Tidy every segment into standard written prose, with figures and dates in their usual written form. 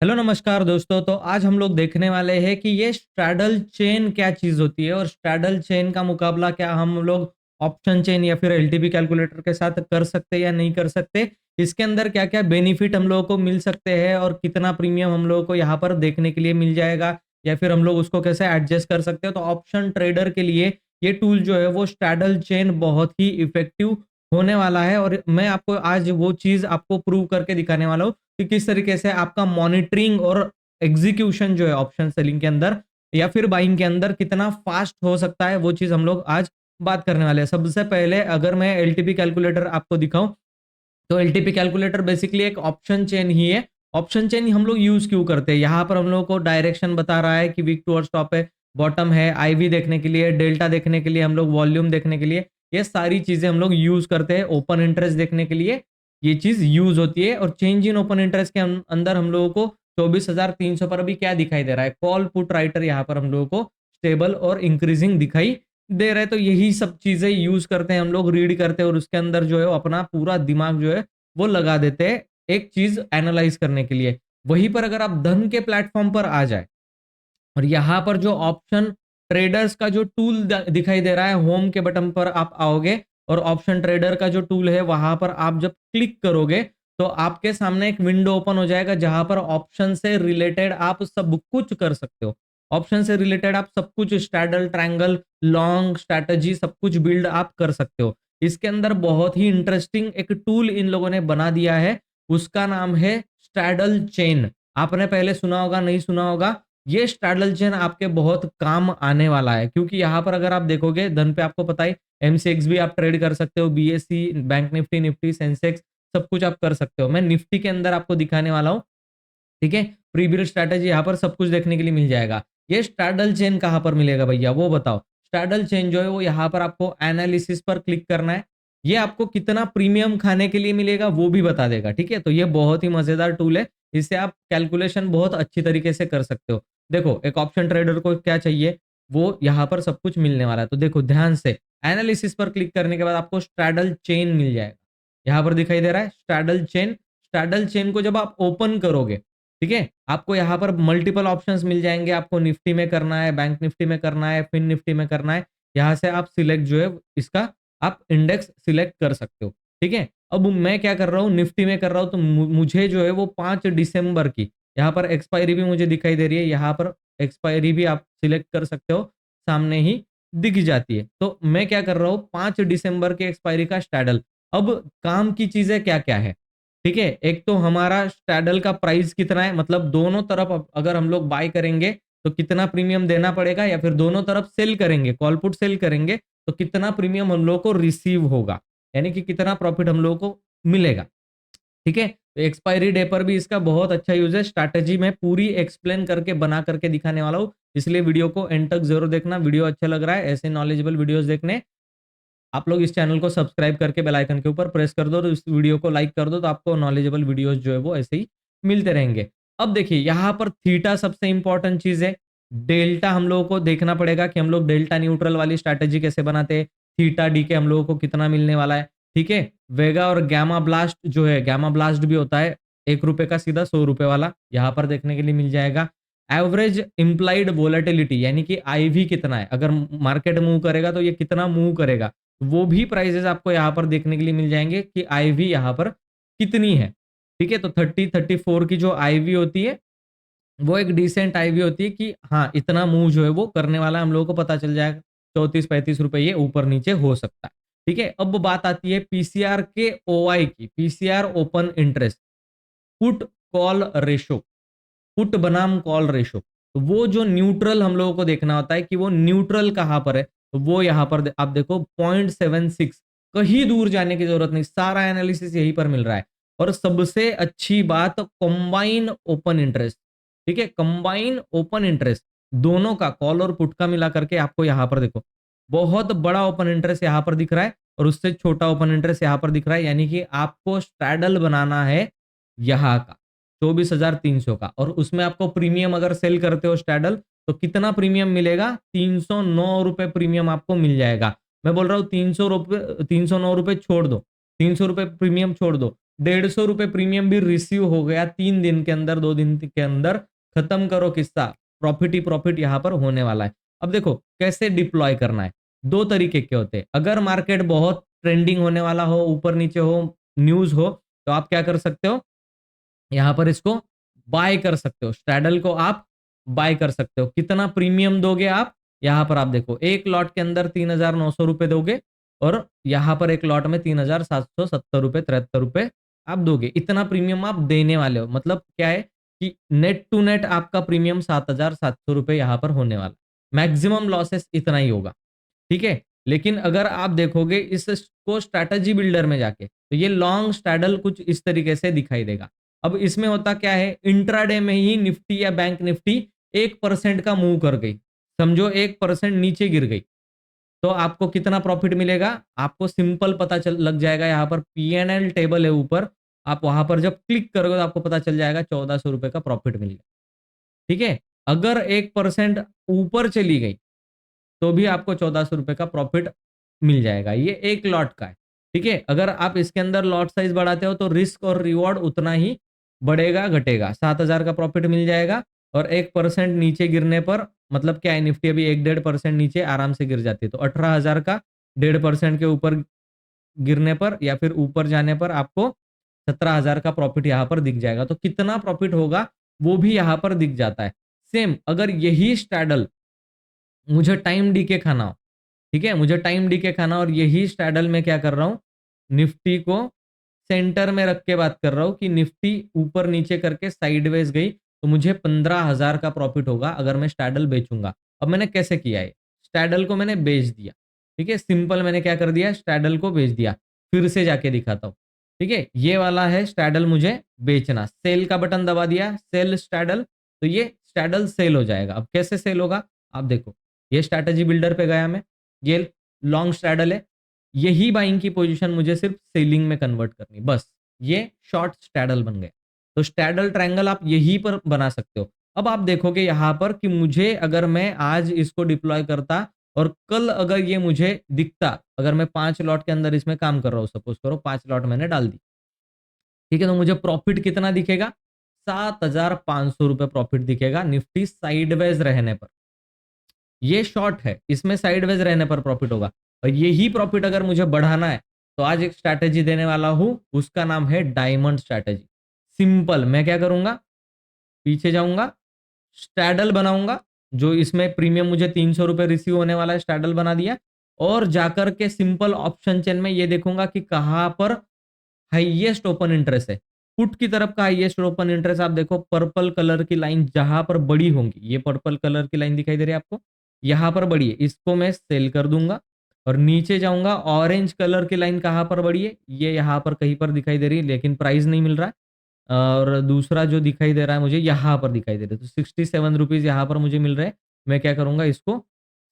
Hello नमस्कार दोस्तों। तो आज हम लोग देखने वाले हैं कि ये स्ट्रैडल चेन क्या चीज होती है और स्ट्रैडल चेन का मुकाबला क्या हम लोग ऑप्शन चेन या फिर एलटीपी कैलकुलेटर के साथ कर सकते हैं या नहीं कर सकते। इसके अंदर क्या क्या बेनिफिट हम लोगों को मिल सकते हैं और कितना प्रीमियम हम लोगों को यहाँ पर देखने के लिए मिल जाएगा या फिर हम लोग उसको कैसे एडजस्ट कर सकते हैं। तो ऑप्शन ट्रेडर के लिए ये टूल जो है वो स्ट्रैडल चेन बहुत ही इफेक्टिव होने वाला है और मैं आपको आज वो चीज आपको प्रूव करके दिखाने वाला हूँ कि किस तरीके से आपका मॉनिटरिंग और एग्जीक्यूशन जो है ऑप्शन सेलिंग के अंदर या फिर बाइंग के अंदर कितना फास्ट हो सकता है, वो चीज हम लोग आज बात करने वाले हैं। सबसे पहले अगर मैं एलटीपी कैलकुलेटर आपको दिखाऊं तो एलटीपी कैलकुलेटर बेसिकली एक ऑप्शन चेन ही है। ऑप्शन चेन हम लोग यूज क्यों करते हैं? यहाँ पर हम लोग को डायरेक्शन बता रहा है कि वीक टूवर्ड्स टॉप है, बॉटम है, आईवी देखने के लिए, डेल्टा देखने के लिए, हम लोग वॉल्यूम देखने के लिए, ये सारी चीजें हम लोग यूज करते हैं। ओपन इंटरेस्ट देखने के लिए ये चीज यूज होती है और चेंज इन ओपन इंटरेस्ट के अंदर हम लोगों को 24,300 पर अभी क्या दिखाई दे रहा है? कॉल पुट राइटर यहाँ पर हम लोगों को स्टेबल और इंक्रीजिंग दिखाई दे रहा है। तो यही सब चीजें यूज करते हैं हम लोग, रीड करते हैं और उसके अंदर जो है वो अपना पूरा दिमाग जो है वो लगा देते हैं एक चीज एनालाइज करने के लिए। वहीं पर अगर आप धन के प्लेटफॉर्म पर आ जाए और यहाँ पर जो ऑप्शन ट्रेडर्स का जो टूल दिखाई दे रहा है, होम के बटन पर आप आओगे और ऑप्शन ट्रेडर का जो टूल है वहां पर आप जब क्लिक करोगे तो आपके सामने एक विंडो ओपन हो जाएगा जहां पर ऑप्शन से रिलेटेड आप सब कुछ कर सकते हो। ऑप्शन से रिलेटेड आप सब कुछ स्ट्रैडल, ट्रायंगल, लॉन्ग स्ट्रैटेजी सब कुछ बिल्ड आप कर सकते हो। इसके अंदर बहुत ही इंटरेस्टिंग एक टूल इन लोगों ने बना दिया है, उसका नाम है स्ट्रैडल चेन। आपने पहले सुना होगा, नहीं सुना होगा। ये स्ट्रैडल चेन आपके बहुत काम आने वाला है क्योंकि यहाँ पर अगर आप देखोगे धन पे आपको पता है एमसीएक्स भी आप ट्रेड कर सकते हो, BSc, bank Nifty, Nifty, Sensex सब कुछ आप कर सकते हो। मैं निफ्टी के अंदर आपको दिखाने वाला हूँ, ठीक है। प्री बिल्ड स्ट्रैटेजी यहाँ पर सब कुछ देखने के लिए मिल जाएगा। ये स्ट्रैडल चेन कहाँ पर मिलेगा भैया, वो बताओ। स्ट्रैडल चेन जो है वो यहाँ पर आपको एनालिसिस पर क्लिक करना है। ये आपको कितना प्रीमियम खाने के लिए मिलेगा वो भी बता देगा, ठीक है। तो ये बहुत ही मजेदार टूल है, इससे आप कैलकुलेशन बहुत अच्छी तरीके से कर सकते हो। देखो एक ऑप्शन ट्रेडर को क्या चाहिए, वो यहाँ पर सब कुछ मिलने वाला है। तो देखो ध्यान से, एनालिसिस पर क्लिक करने के बाद आपको स्ट्रैडल चेन मिल जाएगा। यहाँ पर दिखाई दे रहा है स्ट्रैडल चेन। स्ट्रैडल चेन को जब आप ओपन करोगे, ठीक है, आपको यहाँ पर मल्टीपल ऑप्शंस मिल जाएंगे। आपको निफ्टी में करना है, बैंक निफ्टी में करना है, फिन निफ्टी में करना है। यहाँ से आप सिलेक्ट जो है इसका आप इंडेक्स सिलेक्ट कर सकते हो, ठीक है। अब मैं क्या कर रहा हूँ, निफ्टी में कर रहा हूँ, तो मुझे जो है वो 5 दिसंबर की यहाँ पर एक्सपायरी भी मुझे दिखाई दे रही है। यहाँ पर एक्सपायरी भी आप सिलेक्ट कर सकते हो, सामने ही दिख जाती है। तो मैं क्या कर रहा हूँ, 5 दिसंबर के एक्सपायरी का स्टैडल। अब काम की चीजें क्या क्या है, ठीक है। एक तो हमारा स्टैडल का प्राइस कितना है, मतलब दोनों तरफ अगर हम लोग बाय करेंगे तो कितना प्रीमियम देना पड़ेगा, या फिर दोनों तरफ सेल करेंगे, कॉल पुट सेल करेंगे तो कितना प्रीमियम हम लोग को रिसीव होगा, यानी कि कितना प्रॉफिट हम लोग को मिलेगा, ठीक है। तो एक्सपायरी डे पर भी इसका बहुत अच्छा यूज है। स्ट्रैटेजी में पूरी एक्सप्लेन करके बना करके दिखाने वाला हूँ, इसलिए वीडियो को एंड तक जरूर देखना। वीडियो अच्छा लग रहा है, ऐसे नॉलेजेबल वीडियोस देखने आप लोग इस चैनल को सब्सक्राइब करके बेल आइकन के ऊपर प्रेस कर दो और इस वीडियो को लाइक कर दो, तो आपको नॉलेजेबल वीडियोस जो है वो ऐसे ही मिलते रहेंगे। अब देखिए यहाँ पर थीटा सबसे इंपॉर्टेंट चीज है। डेल्टा हम लोगों को देखना पड़ेगा कि हम लोग डेल्टा न्यूट्रल वाली स्ट्रैटेजी कैसे बनाते हैं। थीटा डी के हम लोगों को कितना मिलने वाला है, ठीक है। वेगा और गैमा ब्लास्ट जो है, गैमा ब्लास्ट भी होता है ₹1 का सीधा ₹100 वाला, यहाँ पर देखने के लिए मिल जाएगा। एवरेज इंप्लाइड वोलेटिलिटी यानी कि आईवी कितना है, अगर मार्केट मूव करेगा तो ये कितना मूव करेगा, वो भी प्राइसेस आपको यहाँ पर देखने के लिए मिल जाएंगे कि आईवी यहाँ पर कितनी है, ठीक है। तो 30-34 की जो आईवी होती है वो एक डिसेंट आईवी होती है कि हाँ इतना मूव जो है वो करने वाला है, हम लोगों को पता चल जाएगा। 34-35 रुपए ये ऊपर नीचे हो सकता है, ठीक है। अब बात आती है पीसीआर के ओआई की, PCR open interest, put call ratio, put बनाम कॉल रेशो। तो वो जो न्यूट्रल हम लोगों को देखना होता है कि वो न्यूट्रल कहां पर है, तो वो यहां पर आप देखो 0.76, कहीं दूर जाने की जरूरत नहीं, सारा एनालिसिस यहीं पर मिल रहा है। और सबसे अच्छी बात कंबाइन ओपन इंटरेस्ट, ठीक है, कंबाइन ओपन इंटरेस्ट दोनों का, कॉल और पुट का मिला करके आपको यहां पर देखो बहुत बड़ा ओपन इंटरेस्ट यहां पर दिख रहा है और उससे छोटा ओपन इंटरेस्ट यहां पर दिख रहा है, यानी कि आपको स्ट्रैडल बनाना है यहाँ का 24,300 का, और उसमें आपको प्रीमियम अगर सेल करते हो स्टैडल तो कितना प्रीमियम मिलेगा, ₹309 प्रीमियम आपको मिल जाएगा। मैं बोल रहा हूँ ₹309 छोड़ दो, ₹300 प्रीमियम छोड़ दो, ₹150 प्रीमियम भी रिसीव हो गया 3 दिन के अंदर, 2 दिन के अंदर खत्म करो किस्सा, प्रॉफिट ही प्रॉफिट यहाँ पर होने वाला है। अब देखो कैसे डिप्लॉय करना है, 2 तरीके के होते हैं। अगर मार्केट बहुत ट्रेंडिंग होने वाला हो, ऊपर नीचे हो, न्यूज़ हो, तो आप क्या कर सकते हो, यहाँ पर इसको बाय कर सकते हो, स्ट्रैडल को आप बाय कर सकते हो। कितना प्रीमियम दोगे आप, यहाँ पर आप देखो, एक लॉट के अंदर ₹3,900 दोगे और यहाँ पर एक लॉट में ₹3,770 ₹73 आप दोगे। इतना प्रीमियम आप देने वाले हो। मतलब क्या है कि नेट टू नेट आपका प्रीमियम ₹7,700 यहाँ पर होने वाला। मैक्सिमम लॉसेस इतना ही होगा। ठीक है? लेकिन अगर आप देखोगे इसको स्ट्रैटेजी बिल्डर में जाके, तो ये लॉन्ग स्ट्रैडल कुछ इस तरीके से दिखाई देगा। अब इसमें होता क्या है, इंट्राडे में ही निफ्टी या बैंक निफ्टी 1% का मूव कर गई। समझो 1% नीचे गिर गई। तो आपको कितना प्रॉफिट मिलेगा? आपको सिंपल पता चल लग जाएगा, यहाँ पर पी&एल टेबल है ऊपर, आप वहाँ पर जब क्लिक करोगे तो आपको पता चल जाएगा ₹1400 का प्रॉफिट मिल गया। ठीक है? अगर 1% ऊपर चली गई, तो भी आपको ₹1400 का प्रॉफिट मिल जाएगा। ये एक लॉट का है। ठीक है? अगर आप इसके अंदर लॉट साइज़ बढ़ाते हो तो रिस्क और रिवॉर्ड उतना ही बढ़ेगा, घटेगा। 7000 का प्रॉफिट मिल जाएगा और 1% नीचे गिरने पर, मतलब क्या है, निफ्टी अभी 1 डेढ़ परसेंट नीचे आराम से गिर जाती है। तो 18,000 का 1.5% के ऊपर गिरने पर या फिर ऊपर जाने पर आपको 17,000 का प्रॉफिट यहाँ पर दिख जाएगा। तो कितना प्रॉफिट होगा, वो भी यहाँ पर दिख जाता है। सेम अगर यही स्ट्रैडल मुझे टाइम डीके खाना हो, ठीक है? मुझे टाइम डीके खाना और यही स्ट्रैडल में क्या कर रहा हूँ, निफ्टी को सेंटर में रख के बात कर रहा हूँ कि निफ्टी ऊपर नीचे करके साइडवेज गई, तो मुझे 15,000 का प्रॉफिट होगा अगर मैं स्ट्रैडल बेचूँगा। अब मैंने कैसे किया है? स्ट्रैडल को मैंने बेच दिया, ठीक है? सिंपल मैंने क्या कर दिया, स्ट्रैडल को बेच दिया। फिर से जाके दिखाता हूँ, ठीक है? ये वाला है स्ट्रैडल मुझे बेचना, सेल का बटन दबा दिया, सेल स्ट्रैडल, तो ये स्ट्रैडल सेल हो जाएगा। अब कैसे सेल होगा? आप देखो, ये स्ट्रैटेजी बिल्डर पे गया मैं, ये लॉन्ग स्ट्रैडल है, यही बाइंग की पोजीशन मुझे सिर्फ सेलिंग में कन्वर्ट करनी, बस ये शॉर्ट स्ट्रैडल बन गया। तो स्ट्रैडल ट्रायंगल आप यहीं पर बना सकते हो। अब आप देखोगे यहाँ पर कि मुझे, अगर मैं आज इसको डिप्लॉय करता और कल अगर ये मुझे दिखता, अगर मैं 5 लॉट के अंदर इसमें काम कर रहा हूँ, सपोज करो 5 लॉट मैंने डाल दी, ठीक है? तो मुझे प्रॉफिट कितना दिखेगा? ₹7,500 प्रॉफिट दिखेगा निफ्टी साइडवेज रहने पर। ये शॉर्ट है, इसमें साइडवेज रहने पर प्रॉफिट होगा। और यही प्रॉफिट अगर मुझे बढ़ाना है, तो आज एक स्ट्रैटेजी देने वाला हूं, उसका नाम है डायमंड स्ट्रैटेजी। सिंपल, मैं क्या करूंगा, पीछे जाऊंगा, स्ट्रैडल बनाऊंगा, जो इसमें प्रीमियम मुझे ₹300 रिसीव होने वाला है, स्ट्रैडल बना दिया, और जाकर के सिंपल ऑप्शन चेन में ये देखूंगा कि कहां पर हाईएस्ट ओपन इंटरेस्ट है। पुट की तरफ का हाईएस्ट ओपन इंटरेस्ट आप देखो, पर्पल कलर की लाइन जहां पर बड़ी होंगी, ये पर्पल कलर की लाइन दिखाई दे रही है आपको, यहां पर बड़ी है, इसको मैं सेल कर दूंगा। और नीचे जाऊंगा, ऑरेंज कलर की लाइन कहां पर बड़ी है, ये यहां पर कहीं पर दिखाई दे रही है, लेकिन प्राइस नहीं मिल रहा है। और दूसरा जो दिखाई दे रहा है मुझे, यहाँ पर दिखाई दे रहा है, तो ₹67 यहाँ पर मुझे मिल रहे हैं। मैं क्या करूंगा, इसको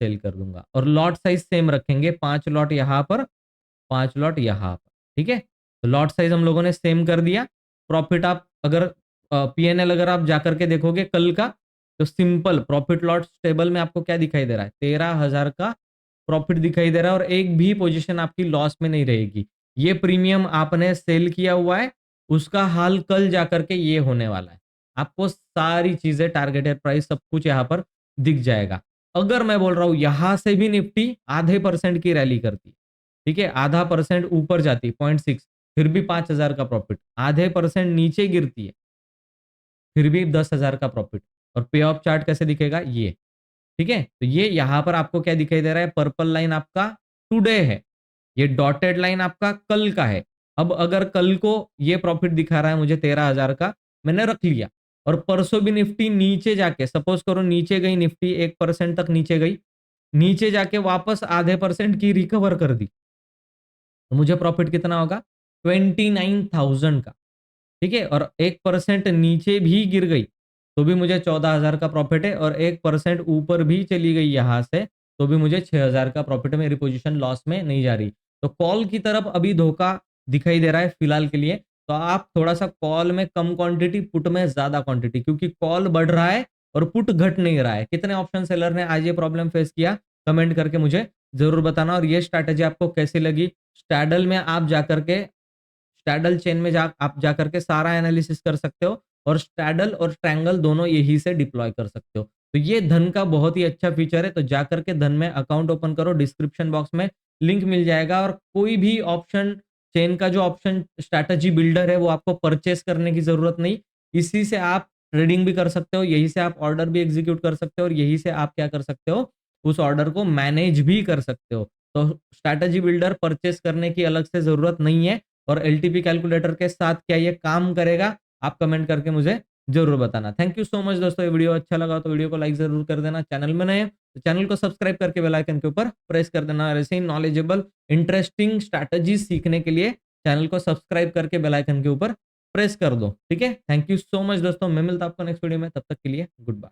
सेल कर दूंगा। और लॉट साइज सेम रखेंगे, 5 लॉट यहाँ पर, 5 लॉट यहाँ पर, ठीक है? तो लॉट साइज हम लोगों ने सेम कर दिया। प्रॉफिट आप अगर पी&एल अगर आप जाकर के देखोगे कल का, तो सिंपल प्रॉफिट लॉट टेबल में आपको क्या दिखाई दे रहा है, 13,000 का प्रॉफिट दिखाई दे रहा है, और एक भी पोजीशन आपकी लॉस में नहीं रहेगी। ये प्रीमियम आपने सेल किया हुआ है, उसका हाल कल जाकर के ये होने वाला है। आपको सारी चीजें, टारगेटेड प्राइस, सब कुछ यहाँ पर दिख जाएगा। अगर मैं बोल रहा हूँ यहां से भी निफ्टी आधे परसेंट की रैली करती है, ठीक है, आधा परसेंट ऊपर जाती, 0.6, फिर भी 5,000 का प्रॉफिट, आधे परसेंट नीचे गिरती है, फिर भी 10,000 का प्रॉफिट। और पे ऑफ चार्ट कैसे दिखेगा, ये, ठीक है? तो ये यहाँ पर आपको क्या दिखाई दे रहा है, पर्पल लाइन आपका टुडे है, ये डॉटेड लाइन आपका कल का है। अब अगर कल को ये प्रॉफिट दिखा रहा है मुझे 13,000 का, मैंने रख लिया, और परसों भी निफ्टी नीचे जाके, सपोज करो नीचे गई निफ्टी, 1% तक नीचे गई, नीचे जाके वापस आधे परसेंट की रिकवर कर दी, तो मुझे प्रॉफिट कितना होगा, 29,000 का, ठीक है? और 1% नीचे भी गिर गई, तो भी मुझे 14,000 का प्रॉफिट है, और 1% ऊपर भी चली गई यहाँ से, तो भी मुझे 6,000 का प्रॉफिट है, मेरी पोजीशन लॉस में नहीं जा रही। तो कॉल की तरफ अभी धोखा दिखाई दे रहा है फिलहाल के लिए, तो आप थोड़ा-सा कॉल में कम क्वांटिटी, पुट में ज़्यादा क्वांटिटी, क्योंकि कॉल बढ़ रहा है और पुट घट नहीं रहा है। कितने ऑप्शन सेलर ने आज ये प्रॉब्लम फेस किया, कमेंट करके मुझे ज़रूर बताना। और ये स्ट्रैटेजी आपको कैसी लगी? स्ट्रैडल में आप जाकर के स्ट्रैडल चेन में आप जा करके सारा एनालिसिस कर सकते हो और स्ट्रैडल और ट्रायंगल दोनों यही से डिप्लॉय कर सकते हो। तो ये धन का बहुत ही अच्छा फीचर है। तो जा करके धन में अकाउंट ओपन करो, डिस्क्रिप्शन बॉक्स में लिंक मिल जाएगा और कोई भी ऑप्शन चेन का जो ऑप्शन स्ट्रैटेजी बिल्डर है वो आपको परचेस करने की जरूरत नहीं। इसी से आप ट्रेडिंग भी कर सकते हो, यही से आप ऑर्डर भी एग्जीक्यूट कर सकते हो और यही से आप क्या कर सकते हो, उस ऑर्डर को मैनेज भी कर सकते हो। तो स्ट्रैटेजी बिल्डर परचेस करने की अलग से जरूरत नहीं है। और एलटीपी कैलकुलेटर के साथ क्या ये काम करेगा, आप कमेंट करके मुझे जरूर बताना। थैंक यू सो मच दोस्तों, ये वीडियो अच्छा लगा तो वीडियो को लाइक जरूर कर देना। चैनल में नए तो चैनल को सब्सक्राइब करके बेल आइकन के ऊपर प्रेस कर देना। और ऐसे ही नॉलेजेबल इंटरेस्टिंग स्ट्रैटेजी सीखने के लिए चैनल को सब्सक्राइब करके बेल आइकन के ऊपर प्रेस कर दो। ठीक है, थैंक यू सो मच दोस्तों, मैं मिलता हूं आपको नेक्स्ट वीडियो में, तब तक के लिए गुड बाय।